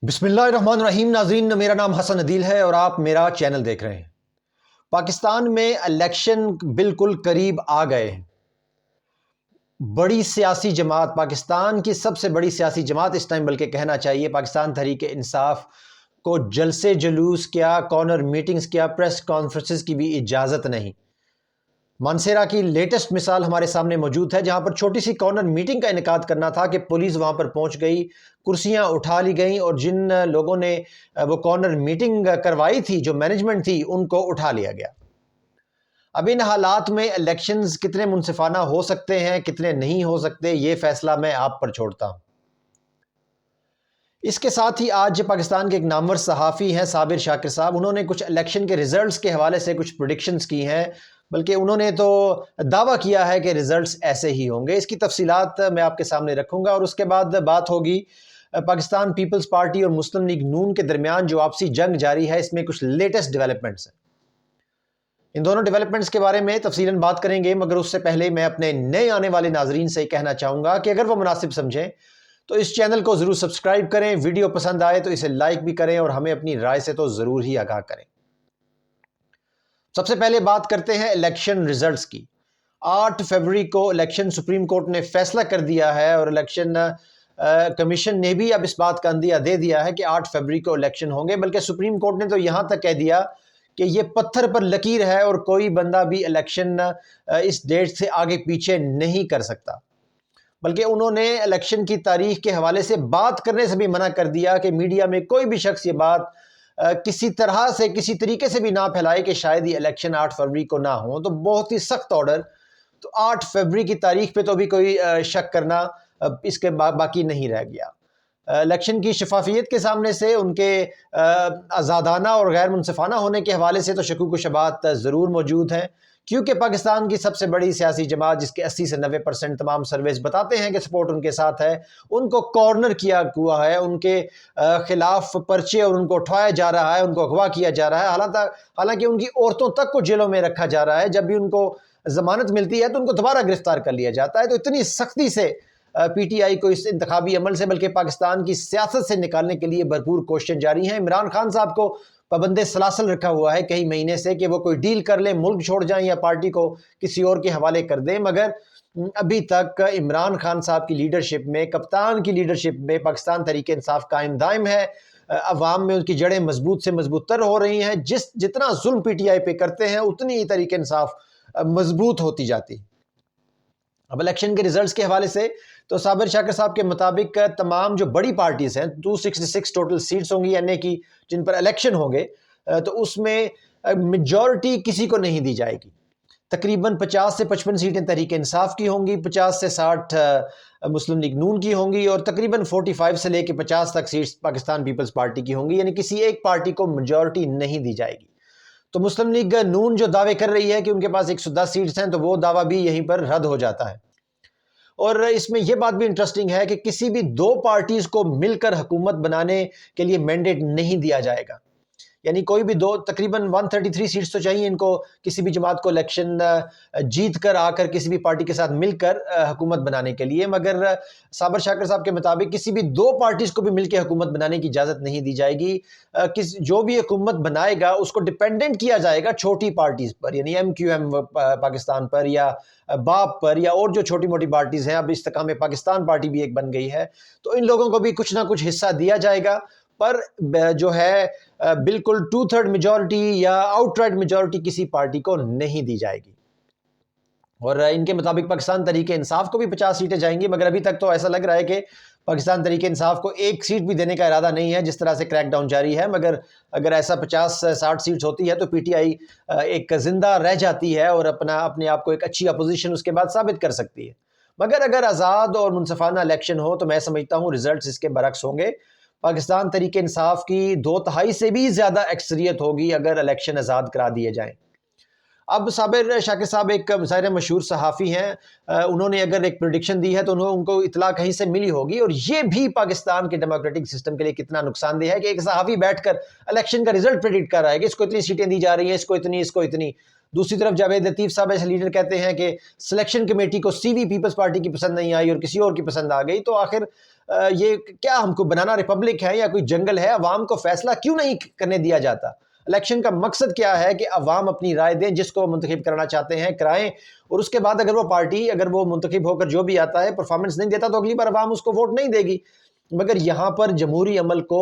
بسم اللہ الرحمن الرحیم ناظرین، میرا نام حسن عدیل ہے اور آپ میرا چینل دیکھ رہے ہیں۔ پاکستان میں الیکشن بالکل قریب آ گئے ہیں۔ بڑی سیاسی جماعت، پاکستان کی سب سے بڑی سیاسی جماعت اس ٹائم بلکہ کہنا چاہیے، پاکستان تحریک انصاف کو جلسے جلوس کیا، کارنر میٹنگز کیا، پریس کانفرنسز کی بھی اجازت نہیں۔ مانسیرا کی لیٹسٹ مثال ہمارے سامنے موجود ہے، جہاں پر چھوٹی سی کارنر میٹنگ کا انعقاد کرنا تھا کہ پولیس وہاں پر پہنچ گئی، کرسیاں اٹھا لی گئیں اور جن لوگوں نے وہ کارنر میٹنگ کروائی تھی، جو مینجمنٹ تھی، ان کو اٹھا لیا گیا۔ اب ان حالات میں الیکشنز کتنے منصفانہ ہو سکتے ہیں، کتنے نہیں ہو سکتے، یہ فیصلہ میں آپ پر چھوڑتا ہوں۔ اس کے ساتھ ہی آج پاکستان کے ایک نامور صحافی ہیں صابر شاکر صاحب، انہوں نے کچھ الیکشن کے ریزلٹس کے حوالے سے کچھ پریڈکشنز کی ہیں، بلکہ انہوں نے تو دعویٰ کیا ہے کہ ریزلٹس ایسے ہی ہوں گے۔ اس کی تفصیلات میں آپ کے سامنے رکھوں گا اور اس کے بعد بات ہوگی پاکستان پیپلز پارٹی اور مسلم لیگ نون کے درمیان جو آپسی جنگ جاری ہے، اس میں کچھ لیٹسٹ ڈیولپمنٹس ہیں۔ ان دونوں ڈیولپمنٹس کے بارے میں تفصیلاً بات کریں گے، مگر اس سے پہلے میں اپنے نئے آنے والے ناظرین سے کہنا چاہوں گا کہ اگر وہ مناسب سمجھیں تو اس چینل کو ضرور سبسکرائب کریں، ویڈیو پسند آئے تو اسے لائک بھی کریں اور ہمیں اپنی رائے سے تو ضرور ہی آگاہ کریں۔ سب سے پہلے بات کرتے ہیں الیکشن ریزلٹس کی۔ 8 فروری کو الیکشن سپریم کورٹ نے فیصلہ کر دیا ہے اور الیکشن کمیشن نے بھی اب اس بات کا عندیہ دے دیا ہے کہ 8 فروری کو الیکشن ہوں گے، بلکہ سپریم کورٹ نے تو یہاں تک کہہ دیا کہ یہ پتھر پر لکیر ہے اور کوئی بندہ بھی الیکشن اس ڈیٹ سے آگے پیچھے نہیں کر سکتا، بلکہ انہوں نے الیکشن کی تاریخ کے حوالے سے بات کرنے سے بھی منع کر دیا کہ میڈیا میں کوئی بھی شخص یہ بات کسی طرح سے کسی طریقے سے بھی نہ پھیلائے کہ شاید یہ الیکشن 8 فروری کو نہ ہوں۔ تو بہت ہی سخت آرڈر، تو 8 فروری کی تاریخ پہ تو بھی کوئی شک کرنا اس کے باقی نہیں رہ گیا۔ الیکشن کی شفافیت کے سامنے سے، ان کے آزادانہ اور غیر منصفانہ ہونے کے حوالے سے تو شکوک و شبہات ضرور موجود ہیں، کیونکہ پاکستان کی سب سے بڑی سیاسی جماعت جس کے 80 سے 90% تمام سرویز بتاتے ہیں کہ سپورٹ ان کے ساتھ ہے، ان کو کارنر کیا ہوا ہے، ان کے خلاف پرچے اور ان کو اٹھوایا جا رہا ہے، ان کو اغوا کیا جا رہا ہے، حالانکہ ان کی عورتوں تک کو جیلوں میں رکھا جا رہا ہے۔ جب بھی ان کو ضمانت ملتی ہے تو ان کو دوبارہ گرفتار کر لیا جاتا ہے۔ تو اتنی سختی سے پی ٹی آئی کو اس انتخابی عمل سے بلکہ پاکستان کی سیاست سے نکالنے کے لیے بھرپور کوششیں جاری ہیں۔ عمران خان صاحب کو پابند سلاسل رکھا ہوا ہے کئی مہینے سے کہ وہ کوئی ڈیل کر لیں، ملک چھوڑ جائیں یا پارٹی کو کسی اور کے حوالے کر دیں، مگر ابھی تک عمران خان صاحب کی لیڈرشپ میں، کپتان کی لیڈرشپ میں پاکستان تحریک انصاف قائم دائم ہے۔ عوام میں ان کی جڑیں مضبوط سے مضبوط تر ہو رہی ہیں۔ جتنا ظلم پی ٹی آئی پہ کرتے ہیں اتنی ہی تحریک انصاف مضبوط ہوتی جاتی۔ اب الیکشن کے ریزلٹس کے حوالے سے تو صابر شاکر صاحب کے مطابق تمام جو بڑی پارٹیز ہیں، 266 ٹوٹل سیٹس ہوں گی یعنی کہ جن پر الیکشن ہوں گے، تو اس میں میجورٹی کسی کو نہیں دی جائے گی۔ تقریباً 50 سے 55 سیٹیں تحریک انصاف کی ہوں گی، 50 سے 60 مسلم لیگ نون کی ہوں گی اور تقریباً 45 سے لے کے 50 تک سیٹس پاکستان پیپلز پارٹی کی ہوں گی، یعنی کسی ایک پارٹی کو میجورٹی نہیں دی جائے گی۔ تو مسلم لیگ نون جو دعوے کر رہی ہے کہ ان کے پاس 110 سیٹس ہیں، تو وہ دعویٰ بھی یہیں پر رد ہو جاتا ہے۔ اور اس میں یہ بات بھی انٹرسٹنگ ہے کہ کسی بھی دو پارٹیز کو مل کر حکومت بنانے کے لیے مینڈیٹ نہیں دیا جائے گا، یعنی کوئی بھی دو، تقریباً 133 سیٹس تو چاہیے ان کو کسی بھی جماعت کو الیکشن جیت کر آ کر کسی بھی پارٹی کے ساتھ مل کر حکومت بنانے کے لیے، مگر صابر شاکر صاحب کے مطابق کسی بھی دو پارٹیز کو بھی مل کے حکومت بنانے کی اجازت نہیں دی جائے گی۔ جو بھی حکومت بنائے گا اس کو ڈیپینڈنٹ کیا جائے گا چھوٹی پارٹیز پر، یعنی ایم کیو ایم پاکستان پر یا باپ پر یا اور جو چھوٹی موٹی پارٹیز ہیں۔ اب استحکام پاکستان پارٹی بھی ایک بن گئی ہے، تو ان لوگوں کو بھی کچھ نہ کچھ حصہ دیا جائے گا، پر جو ہے بالکل 2/3 میجورٹی یا آؤٹ رائٹ میجورٹی کسی پارٹی کو نہیں دی جائے گی۔ اور ان کے مطابق پاکستان تحریک انصاف کو بھی 50 سیٹیں جائیں گی، مگر ابھی تک تو ایسا لگ رہا ہے کہ پاکستان تحریک انصاف کو ایک سیٹ بھی دینے کا ارادہ نہیں ہے، جس طرح سے کریک ڈاؤن جاری ہے۔ مگر اگر ایسا 50-60 سیٹس ہوتی ہے تو پی ٹی آئی ایک زندہ رہ جاتی ہے اور اپنے آپ کو ایک اچھی اپوزیشن اس کے بعد ثابت کر سکتی ہے۔ مگر اگر آزاد اور منصفانہ الیکشن ہو تو میں سمجھتا ہوں ریزلٹس اس کے برعکس ہوں گے۔ پاکستان تحریک انصاف کی 2/3 سے بھی زیادہ اکثریت ہوگی اگر الیکشن آزاد کرا دیے جائیں۔ اب صابر شاکر صاحب ایک ظاہر مشہور صحافی ہیں، انہوں نے اگر ایک پریڈکشن دی ہے تو ان کو اطلاع کہیں سے ملی ہوگی، اور یہ بھی پاکستان کے ڈیموکریٹک سسٹم کے لیے کتنا نقصان دہ ہے کہ ایک صحافی بیٹھ کر الیکشن کا رزلٹ پریڈکٹ کر رہا ہے کہ اس کو اتنی سیٹیں دی جا رہی ہیں، اس کو اتنی، اس کو اتنی۔ دوسری طرف جاوید لطیف صاحب ایسے لیڈر کہتے ہیں کہ سلیکشن کمیٹی کو سی وی پیپلز پارٹی کی پسند نہیں آئی اور کسی اور کی پسند آ گئی، تو آخر یہ کیا ہم کو بنانا ریپبلک ہے یا کوئی جنگل ہے؟ عوام کو فیصلہ کیوں نہیں کرنے دیا جاتا؟ الیکشن کا مقصد کیا ہے کہ عوام اپنی رائے دیں، جس کو منتخب کرنا چاہتے ہیں کرائیں، اور اس کے بعد اگر وہ پارٹی، اگر وہ منتخب ہو کر جو بھی آتا ہے پرفارمنس نہیں دیتا تو اگلی بار عوام اس کو ووٹ نہیں دے گی۔ مگر یہاں پر جمہوری عمل کو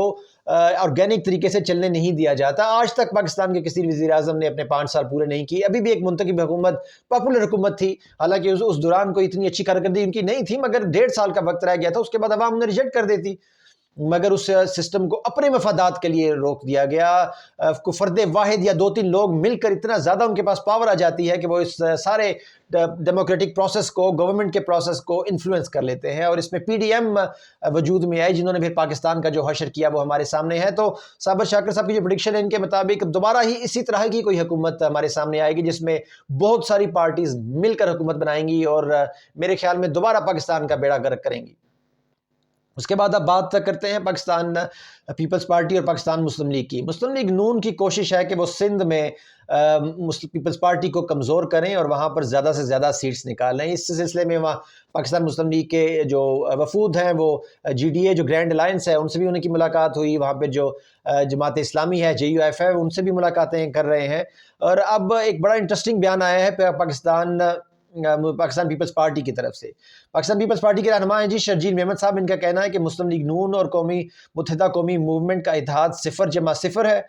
آرگینک طریقے سے چلنے نہیں دیا جاتا۔ آج تک پاکستان کے کسی وزیر اعظم نے اپنے 5 سال پورے نہیں کیے۔ ابھی بھی ایک منتخب حکومت پاپولر حکومت تھی، حالانکہ اس دوران کوئی اتنی اچھی کارکردگی ان کی نہیں تھی، مگر 1.5 سال کا وقت رہ گیا تھا، اس کے بعد عوام انہیں ریجیکٹ کر دیتی، مگر اس سسٹم کو اپنے مفادات کے لیے روک دیا گیا۔ فرد واحد یا 2-3 لوگ مل کر اتنا زیادہ ان کے پاس پاور آ جاتی ہے کہ وہ اس سارے ڈیموکریٹک پروسیس کو، گورنمنٹ کے پروسیس کو انفلوئنس کر لیتے ہیں، اور اس میں پی ڈی ایم وجود میں آئی، جنہوں نے پھر پاکستان کا جو حشر کیا وہ ہمارے سامنے ہے۔ تو صابر شاکر صاحب کی جو پریڈکشن ہے، ان کے مطابق دوبارہ ہی اسی طرح کی کوئی حکومت ہمارے سامنے آئے گی، جس میں بہت ساری پارٹیز مل کر حکومت بنائیں گی، اور میرے خیال میں دوبارہ پاکستان کا بیڑا غرق کریں گی۔ اس کے بعد اب بات کرتے ہیں پاکستان پیپلز پارٹی اور پاکستان مسلم لیگ کی۔ مسلم لیگ نون کی کوشش ہے کہ وہ سندھ میں پیپلز پارٹی کو کمزور کریں اور وہاں پر زیادہ سے زیادہ سیٹس نکالیں۔ اس سلسلے میں وہاں پاکستان مسلم لیگ کے جو وفود ہیں، وہ جی ڈی اے جو گرینڈ الائنس ہے، ان سے بھی ان کی ملاقات ہوئی، وہاں پہ جو جماعت اسلامی ہے JUF ہے، ان سے بھی ملاقاتیں کر رہے ہیں۔ اور اب ایک بڑا انٹرسٹنگ بیان آیا ہے پاکستان پیپلز پارٹی کی طرف سے۔ پاکستان پیپلز پارٹی کے رہنما ہیں جی شرجیل میمن صاحب، ان کا کہنا ہے کہ مسلم لیگ نون اور متحدہ قومی موومنٹ کا اتحاد 0 ہے،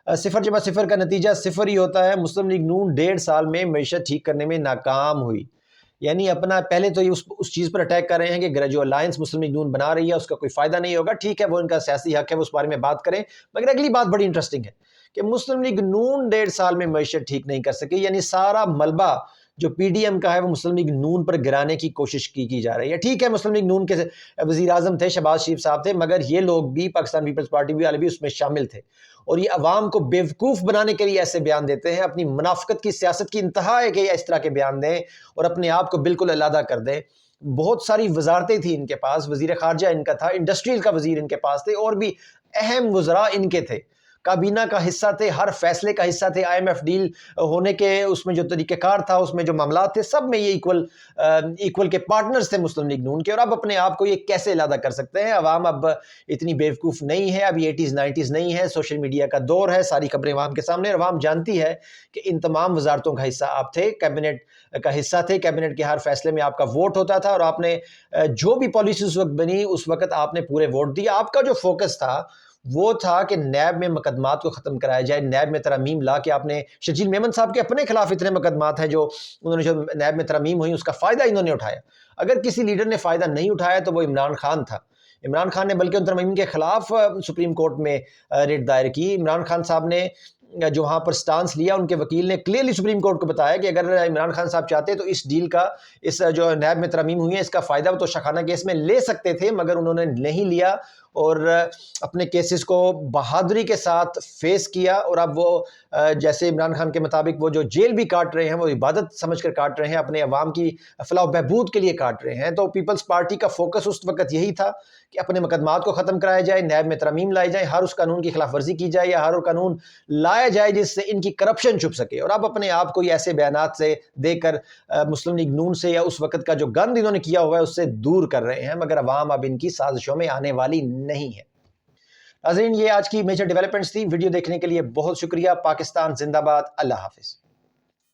0 کا نتیجہ 0 ہی ہوتا ہے۔ مسلم لیگ نون 1.5 سال میں معیشت ٹھیک کرنے میں ناکام ہوئی، یعنی اپنا پہلے تو یہ اس چیز پر اٹیک کر رہے ہیں کہ جو الائنس مسلم لیگ نون بنا رہی ہے اس کا کوئی فائدہ نہیں ہوگا۔ ٹھیک ہے، وہ ان کا سیاسی حق ہے، وہ اس بارے میں بات کریں، مگر اگلی بات بڑی انٹرسٹنگ ہے کہ مسلم لیگ نون 1.5 سال میں معیشت ٹھیک نہیں کر سکی، یعنی سارا ملبہ جو پی ڈی ایم کا ہے وہ مسلم لیگ نون پر گرانے کی کوشش کی جا رہی ہے۔ ٹھیک ہے، مسلم لیگ نون کے وزیر اعظم تھے شہباز شریف صاحب تھے، مگر یہ لوگ بھی پاکستان پیپلز پارٹی والے بھی اس میں شامل تھے، اور یہ عوام کو بیوقوف بنانے کے لیے ایسے بیان دیتے ہیں۔ اپنی منافقت کی سیاست کی انتہا ہے کہ اس طرح کے بیان دیں اور اپنے آپ کو بالکل علیحدہ کر دیں۔ بہت ساری وزارتیں تھیں ان کے پاس، وزیر خارجہ ان کا تھا، انڈسٹریل کا وزیر ان کے پاس تھے، اور بھی اہم وزراء ان کے تھے، کابینہ کا حصہ تھے، ہر فیصلے کا حصہ تھے، IMF ڈیل ہونے کے اس میں جو طریقہ کار تھا، اس میں جو معاملات تھے، سب میں یہ ایکول کے پارٹنرز تھے مسلم لیگ نون کے۔ اور اب اپنے آپ کو یہ کیسے علیحدہ کر سکتے ہیں؟ عوام اب اتنی بیوقوف نہیں ہے، اب 80s 90s نہیں ہے، سوشل میڈیا کا دور ہے، ساری خبریں عوام کے سامنے، اور عوام جانتی ہے کہ ان تمام وزارتوں کا حصہ آپ تھے، کیبنٹ کا حصہ تھے، کیبنٹ کے ہر فیصلے میں آپ کا ووٹ ہوتا تھا، اور آپ نے جو بھی پالیسی اس وقت بنی اس وقت آپ نے پورے ووٹ دیا۔ آپ کا جو فوکس تھا وہ تھا کہ نیب میں مقدمات کو ختم کرایا جائے، نیب میں ترامیم لا کے آپ نے شرجیل میمن صاحب کے اپنے خلاف اتنے مقدمات ہیں جو انہوں نے جو نیب میں ترامیم ہوئی اس کا فائدہ انہوں نے اٹھایا۔ اگر کسی لیڈر نے فائدہ نہیں اٹھایا تو وہ عمران خان تھا۔ عمران خان نے بلکہ ان ترامیم کے خلاف سپریم کورٹ میں ریٹ دائر کی۔ عمران خان صاحب نے جو وہاں پر سٹانس لیا، ان کے وکیل نے کلیئرلی سپریم کورٹ کو بتایا کہ اگر عمران خان صاحب چاہتے تو اس ڈیل کا، اس جو نیب میں ترامیم ہوئی ہے، اس کا فائدہ وہ تو شاخانہ کیس میں لے سکتے تھے، مگر انہوں نے نہیں لیا اور اپنے کیسز کو بہادری کے ساتھ فیس کیا۔ اور اب وہ جیسے عمران خان کے مطابق وہ جو جیل بھی کاٹ رہے ہیں وہ عبادت سمجھ کر کاٹ رہے ہیں، اپنے عوام کی فلاح و بہبود کے لیے کاٹ رہے ہیں۔ تو پیپلز پارٹی کا فوکس اس وقت یہی تھا کہ اپنے مقدمات کو ختم کرایا جائے، نیب میں ترامیم لائی جائے، ہر اس قانون کی خلاف ورزی کی جائے یا ہر قانون لایا جائے جس سے ان کی کرپشن چھپ سکے۔ اور اب اپنے آپ کو ایسے بیانات سے دے کر مسلم لیگ نون سے یا اس وقت کا جو گند انہوں نے کیا ہوا ہے اس سے دور کر رہے ہیں، مگر عوام اب ان کی سازشوں میں آنے والی نہیں ہے۔ ناظرین، یہ آج کی میجر ڈیولپمنٹس تھی۔ ویڈیو دیکھنے کے لیے بہت شکریہ۔ پاکستان زندہ باد۔ اللہ حافظ۔